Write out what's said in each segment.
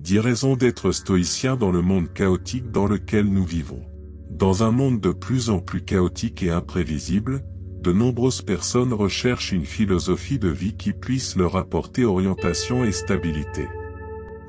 10 raisons d'être stoïcien dans le monde chaotique dans lequel nous vivons. Dans un monde de plus en plus chaotique et imprévisible, de nombreuses personnes recherchent une philosophie de vie qui puisse leur apporter orientation et stabilité.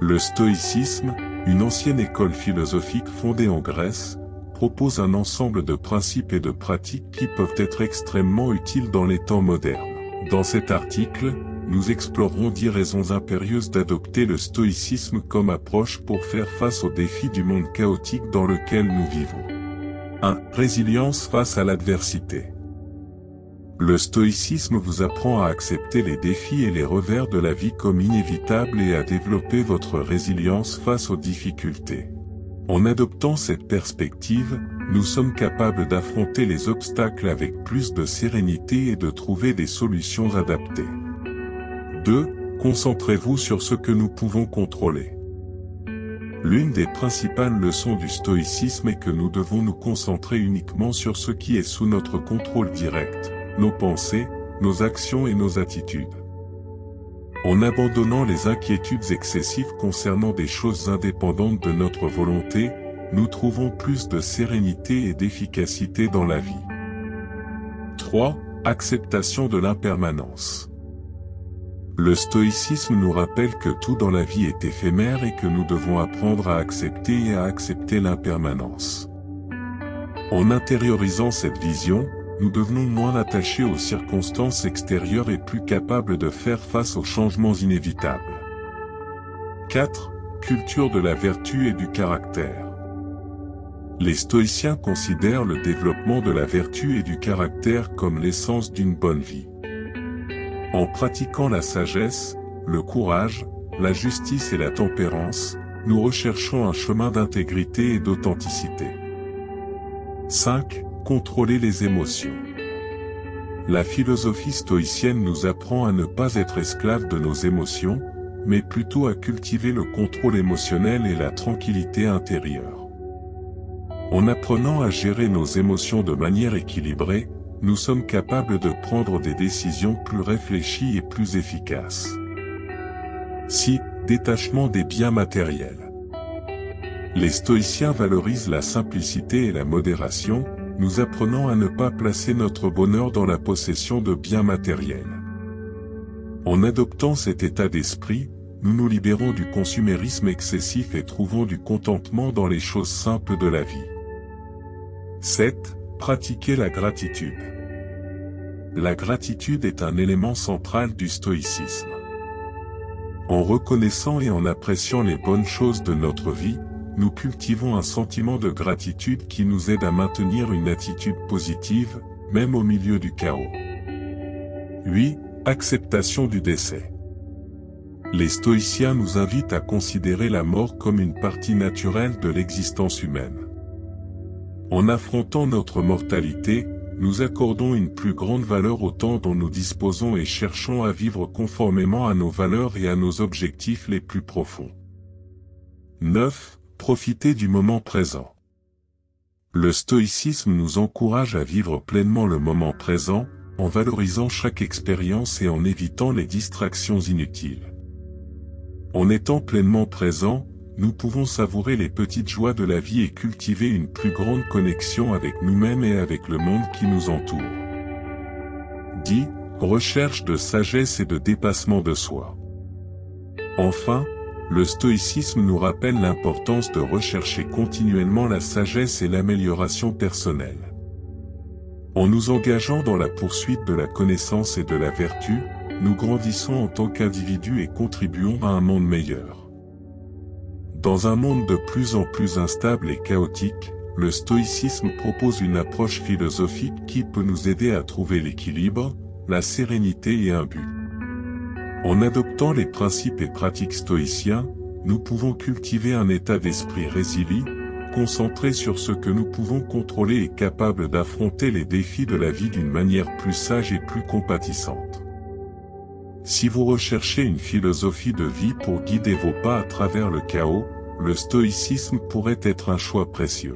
Le stoïcisme, une ancienne école philosophique fondée en Grèce, propose un ensemble de principes et de pratiques qui peuvent être extrêmement utiles dans les temps modernes. Dans cet article, nous explorerons 10 raisons impérieuses d'adopter le stoïcisme comme approche pour faire face aux défis du monde chaotique dans lequel nous vivons. 1. Résilience face à l'adversité. Le stoïcisme vous apprend à accepter les défis et les revers de la vie comme inévitables et à développer votre résilience face aux difficultés. En adoptant cette perspective, nous sommes capables d'affronter les obstacles avec plus de sérénité et de trouver des solutions adaptées. 2. Concentrez-vous sur ce que nous pouvons contrôler. L'une des principales leçons du stoïcisme est que nous devons nous concentrer uniquement sur ce qui est sous notre contrôle direct, nos pensées, nos actions et nos attitudes. En abandonnant les inquiétudes excessives concernant des choses indépendantes de notre volonté, nous trouvons plus de sérénité et d'efficacité dans la vie. 3. Acceptation de l'impermanence. Le stoïcisme nous rappelle que tout dans la vie est éphémère et que nous devons apprendre à accepter et à accepter l'impermanence. En intériorisant cette vision, nous devenons moins attachés aux circonstances extérieures et plus capables de faire face aux changements inévitables. 4. Culture de la vertu et du caractère. Les stoïciens considèrent le développement de la vertu et du caractère comme l'essence d'une bonne vie. En pratiquant la sagesse, le courage, la justice et la tempérance, nous recherchons un chemin d'intégrité et d'authenticité. 5. Contrôler les émotions. La philosophie stoïcienne nous apprend à ne pas être esclave de nos émotions, mais plutôt à cultiver le contrôle émotionnel et la tranquillité intérieure. En apprenant à gérer nos émotions de manière équilibrée, nous sommes capables de prendre des décisions plus réfléchies et plus efficaces. 6. Détachement des biens matériels. Les stoïciens valorisent la simplicité et la modération, nous apprenant à ne pas placer notre bonheur dans la possession de biens matériels. En adoptant cet état d'esprit, nous nous libérons du consumérisme excessif et trouvons du contentement dans les choses simples de la vie. 7. Pratiquer la gratitude. La gratitude est un élément central du stoïcisme. En reconnaissant et en appréciant les bonnes choses de notre vie, nous cultivons un sentiment de gratitude qui nous aide à maintenir une attitude positive, même au milieu du chaos. 8. Acceptation du décès. Les stoïciens nous invitent à considérer la mort comme une partie naturelle de l'existence humaine. En affrontant notre mortalité, nous accordons une plus grande valeur au temps dont nous disposons et cherchons à vivre conformément à nos valeurs et à nos objectifs les plus profonds. 9. Profiter du moment présent. Le stoïcisme nous encourage à vivre pleinement le moment présent, en valorisant chaque expérience et en évitant les distractions inutiles. En étant pleinement présent, nous pouvons savourer les petites joies de la vie et cultiver une plus grande connexion avec nous-mêmes et avec le monde qui nous entoure. 10. Recherche de sagesse et de dépassement de soi. Enfin, le stoïcisme nous rappelle l'importance de rechercher continuellement la sagesse et l'amélioration personnelle. En nous engageant dans la poursuite de la connaissance et de la vertu, nous grandissons en tant qu'individus et contribuons à un monde meilleur. Dans un monde de plus en plus instable et chaotique, le stoïcisme propose une approche philosophique qui peut nous aider à trouver l'équilibre, la sérénité et un but. En adoptant les principes et pratiques stoïciens, nous pouvons cultiver un état d'esprit résilient, concentré sur ce que nous pouvons contrôler et capable d'affronter les défis de la vie d'une manière plus sage et plus compatissante. Si vous recherchez une philosophie de vie pour guider vos pas à travers le chaos, le stoïcisme pourrait être un choix précieux.